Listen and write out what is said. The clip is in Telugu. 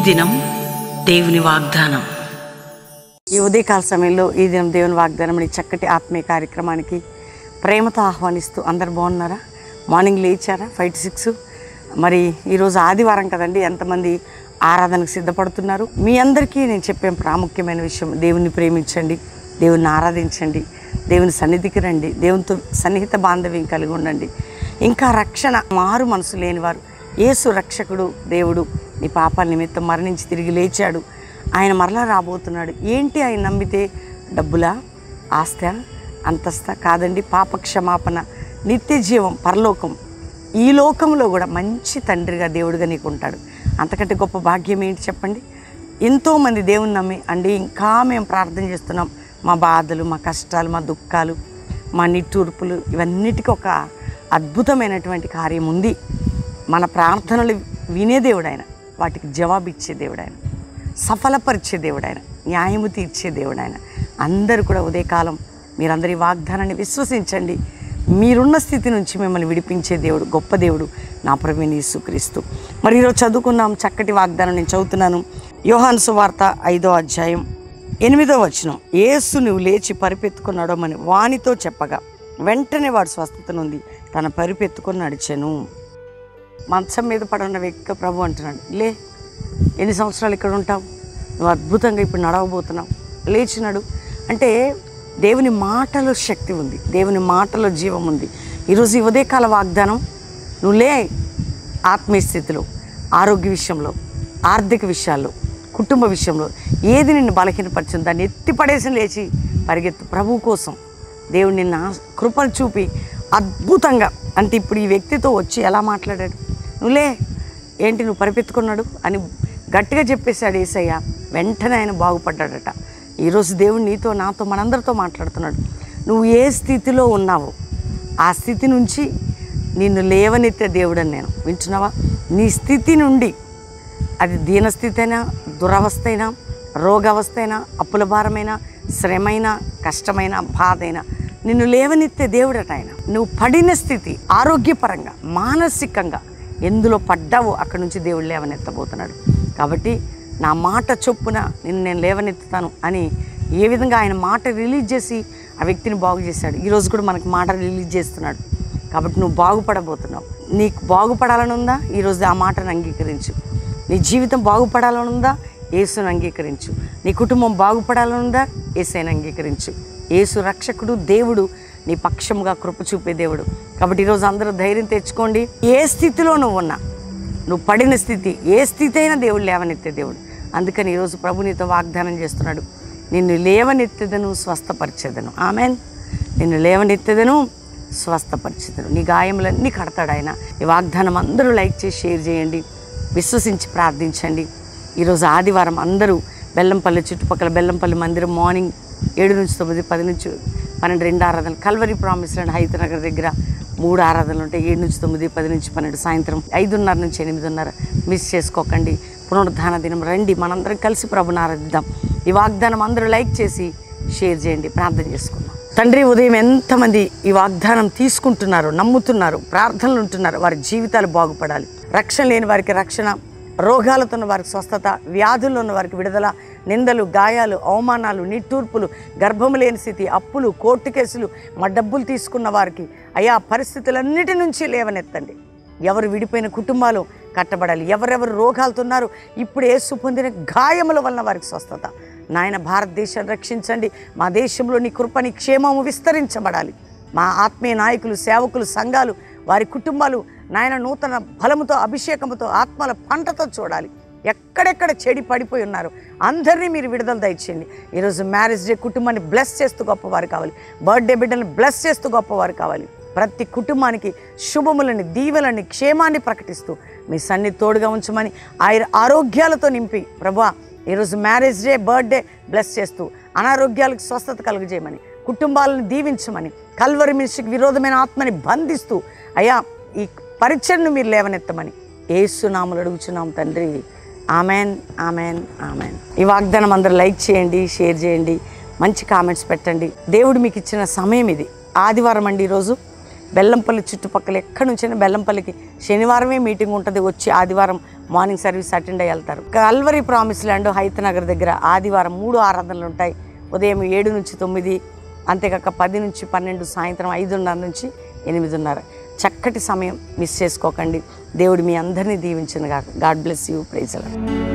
దినం దేవుని వాగ్దానం. ఈ ఉదయకాల సమయంలో ఈ దినం దేవుని వాగ్దానం అనే చక్కటి ఆత్మీయ కార్యక్రమానికి ప్రేమతో ఆహ్వానిస్తూ అందరు బాగున్నారా? మార్నింగ్ లేచారా? 5 to 6. మరి ఈరోజు ఆదివారం కదండి, ఎంతమంది ఆరాధనకు సిద్ధపడుతున్నారు? మీ అందరికీ నేను చెప్పే ప్రాముఖ్యమైన విషయం, దేవుని ప్రేమించండి, దేవుని ఆరాధించండి, దేవుని సన్నిధికి రండి, దేవునితో సన్నిహిత బాంధవ్యం కలిగి ఉండండి. ఇంకా రక్షణ మారు మనసు లేనివారు, యేసు రక్షకుడు దేవుడు నీ పాపాల నిమిత్తం మరణించి తిరిగి లేచాడు, ఆయన మరలా రాబోతున్నాడు. ఏంటి ఆయన నమ్మితే? డబ్బులా, ఆస్తి, అంతస్తా? కాదండి. పాప క్షమాపణ, నిత్య జీవం, పరలోకం. ఈ లోకంలో కూడా మంచి తండ్రిగా దేవుడిగా నీకు ఉంటాడు. అంతకంటే గొప్ప భాగ్యం ఏంటి చెప్పండి? ఎంతోమంది దేవుని నమ్మి అండి ఇంకా మేము ప్రార్థన చేస్తున్నాం, మా బాధలు, మా కష్టాలు, మా దుఃఖాలు, మా నిట్టూర్పులు, ఇవన్నిటికీ ఒక అద్భుతమైనటువంటి కార్యం ఉంది. మన ప్రార్థనలు వినే దేవుడు ఆయన, వాటికి జవాబు ఇచ్చే దేవుడు ఆయన, సఫలపరిచే దేవుడు ఆయన, న్యాయము తీర్చే దేవుడు ఆయన. అందరూ కూడా ఉదయకాలం మీరందరి వాగ్దానాన్ని విశ్వసించండి. మీరున్న స్థితి నుంచి మిమ్మల్ని విడిపించే దేవుడు, గొప్ప దేవుడు నా ప్రభువైన యేసుక్రీస్తు. మరి ఈరోజు చదువుకుందాం చక్కటి వాగ్దానం. నేను చదువుతున్నాను. యోహాను సువార్త 5వ అధ్యాయం 8వ వచనం. యేసు నువ్వు లేచి పరిపెత్తుకున్నాడోమని వానితో చెప్పగా వెంటనే వాడు స్వస్థత నొంది తన పరిపెత్తుకొని నడిచెను. మంచం మీద పడున్న వ్యక్తితో ప్రభు అంటున్నాడు, లే, ఎన్ని సంవత్సరాలు ఇక్కడ ఉంటావు, నువ్వు అద్భుతంగా ఇప్పుడు నడవబోతున్నావు, లేచినాడు. అంటే దేవుని మాటలో శక్తి ఉంది, దేవుని మాటలో జీవం ఉంది. ఈరోజు ఈ ఉదయకాల వాగ్దానం, నువ్వు లే. ఆత్మీయ స్థితిలో, ఆరోగ్య విషయంలో, ఆర్థిక విషయాల్లో, కుటుంబ విషయంలో ఏది నిన్ను బలహీనపరిచింది దాన్ని ఎత్తిపడేసి లేచి పరిగెత్తు. ప్రభువు కోసం దేవుడు నిన్న కృపను చూపి అద్భుతంగా, అంటే ఇప్పుడు ఈ వ్యక్తితో వచ్చి ఎలా మాట్లాడాడు, నువ్వులే, ఏంటి నువ్వు పరిపెత్తుకున్నాడు అని గట్టిగా చెప్పేశాడు యేసయ్య. వెంటనే ఆయన బాగుపడ్డాడట. ఈరోజు దేవుడు నీతో, నాతో, మనందరితో మాట్లాడుతున్నాడు. నువ్వు ఏ స్థితిలో ఉన్నావో ఆ స్థితి నుంచి నిన్ను లేవనెత్తే దేవుడని నేను వింటున్నావా? నీ స్థితి నుండి, అది దీనస్థితి అయినా, దురవస్థ అయినా, రోగావస్థ అయినా, అప్పుల భారమైనా, శ్రమైనా, కష్టమైన, బాధ అయినా నిన్ను లేవనెత్తే దేవుడట ఆయన. నువ్వు పడిన స్థితి ఆరోగ్యపరంగా, మానసికంగా ఎందులో పడ్డావో అక్కడి నుంచి దేవుడు లేవనెత్తబోతున్నాడు. కాబట్టి నా మాట చొప్పున నిన్ను నేను లేవనెత్తుతాను అని ఏ విధంగా ఆయన మాట రిలీజ్ చేసి ఆ వ్యక్తిని బాగు చేశాడు. ఈరోజు కూడా మనకు మాట రిలీజ్ చేస్తున్నాడు. కాబట్టి నువ్వు బాగుపడబోతున్నావు. నీకు బాగుపడాలని ఉందా? ఈరోజు ఆ మాటను అంగీకరించు. నీ జీవితం బాగుపడాలని ఉందా? యేసును అంగీకరించు. నీ కుటుంబం బాగుపడాలని ఉందా? యేసుని అంగీకరించు. యేసు రక్షకుడు దేవుడు, నీ పక్షముగా కృప చూపే దేవుడు. కాబట్టి ఈరోజు అందరూ ధైర్యం తెచ్చుకోండి. ఏ స్థితిలో నువ్వు ఉన్నా, నువ్వు పడిన స్థితి, ఏ స్థితి అయినా దేవుడు లేవనెత్తే దేవుడు. అందుకని ఈరోజు ప్రభు నీతో వాగ్దానం చేస్తున్నాడు, నిన్ను లేవనెత్తెదను, స్వస్థపరిచేదను. ఆమెన్. నిన్ను లేవనెత్తెదను, స్వస్థపరిచేదను. నీ గాయములన్నీ కడతాడు ఆయన. ఈ వాగ్దానం అందరూ లైక్ చేసి షేర్ చేయండి, విశ్వసించి ప్రార్థించండి. ఈరోజు ఆదివారం అందరూ బెల్లంపల్లి చుట్టుపక్కల బెల్లంపల్లి మందిరం మార్నింగ్ 7 నుంచి 9, 10 నుంచి 12 2 ఆరాధనలు, కల్వరి ప్రామిస్ ల్యాండ్ హైదరాబాద్ దగ్గర 3 ఆరాధనలు ఉంటాయి. 7 నుంచి 9, 10 నుంచి 12, సాయంత్రం 5:30 నుంచి 8:30. మిస్ చేసుకోకండి. పునరుద్ధాన దినం రండి, మనందరం కలిసి ప్రభుని ఆరాధిద్దాం. ఈ వాగ్దానం అందరూ లైక్ చేసి షేర్ చేయండి. ప్రార్థన చేసుకుందాం. తండ్రి, ఉదయం ఎంతమంది ఈ వాగ్దానం తీసుకుంటున్నారు, నమ్ముతున్నారు, ప్రార్థనలు ఉంటున్నారు, వారి జీవితాలు బాగుపడాలి. రక్షణ లేని వారికి రక్షణ, రోగాలతో ఉన్న వారికి స్వస్థత, వ్యాధుల్లో ఉన్న వారికి విడుదల, నిందలు, గాయాలు, అవమానాలు, నిట్టూర్పులు, గర్భము లేని స్థితి, అప్పులు, కోర్టు కేసులు, మా డబ్బులు తీసుకున్న వారికి అయా పరిస్థితులన్నిటి నుంచి లేవనెత్తండి. ఎవరు విడిపోయిన కుటుంబాలు కట్టబడాలి. ఎవరెవరు రోగాలతో ఉన్నారు, ఇప్పుడు యేసు పొందిన గాయముల వలన వారికి స్వస్థత. నాయన, భారతదేశాన్ని రక్షించండి. మా దేశంలో నీ కృపని, క్షేమము విస్తరించబడాలి. మా ఆత్మీయ నాయకులు, సేవకులు, సంఘాలు, వారి కుటుంబాలు నాయన నూతన బలముతో, అభిషేకముతో, ఆత్మల పంటతో చూడాలి. ఎక్కడెక్కడ చెడి పడిపోయి ఉన్నారు అందరినీ మీరు విడుదల దయచేయండి. ఈరోజు మ్యారేజ్ డే కుటుంబాన్ని బ్లెస్ చేస్తూ గొప్పవారు కావాలి. బర్త్డే బిడ్డలను బ్లెస్ చేస్తూ గొప్పవారు కావాలి. ప్రతి కుటుంబానికి శుభములని, దీవెలని, క్షేమాన్ని ప్రకటిస్తూ మీ సన్నిధి తోడుగా ఉంచమని, ఆరోగ్యాలతో నింపి ప్రభువా, ఈరోజు మ్యారేజ్ డే, బర్త్డే బ్లెస్ చేస్తూ అనారోగ్యాలకు స్వస్థత కలుగజేయమని, కుటుంబాలను దీవించమని, కల్వరి మినిస్ట్రీకి విరోధమైన ఆత్మని బంధిస్తూ అయ్యా ఈ పరిచయను మీరు లేవనెత్తమని యేసు నామములో అడుగుచున్నాం తండ్రి. Amen, amen, amen. ఈ వాగ్దానం అందరూ లైక్ చేయండి, షేర్ చేయండి, మంచి కామెంట్స్ పెట్టండి. దేవుడు మీకు ఇచ్చిన సమయం ఇది. ఆదివారం అండి ఈరోజు. బెల్లంపల్లి చుట్టుపక్కల ఎక్కడి నుంచైనా బెల్లంపల్లికి శనివారమే మీటింగ్ ఉంటుంది, వచ్చి ఆదివారం మార్నింగ్ సర్వీస్ అటెండ్ అయ్యి వెళ్తారు. కల్వరి ప్రామిస్ ల్యాండ్ హైతనగర్ దగ్గర ఆదివారం 3 ఆరాధనలు ఉంటాయి. ఉదయం 7 నుంచి 9, అంతేకాక 10 నుంచి 12, సాయంత్రం 5:30 నుంచి 8:30. చక్కటి సమయం మిస్ చేసుకోకండి. దేవుడు మీ అందరినీ దీవించును గాక. God bless you. Praise the lord.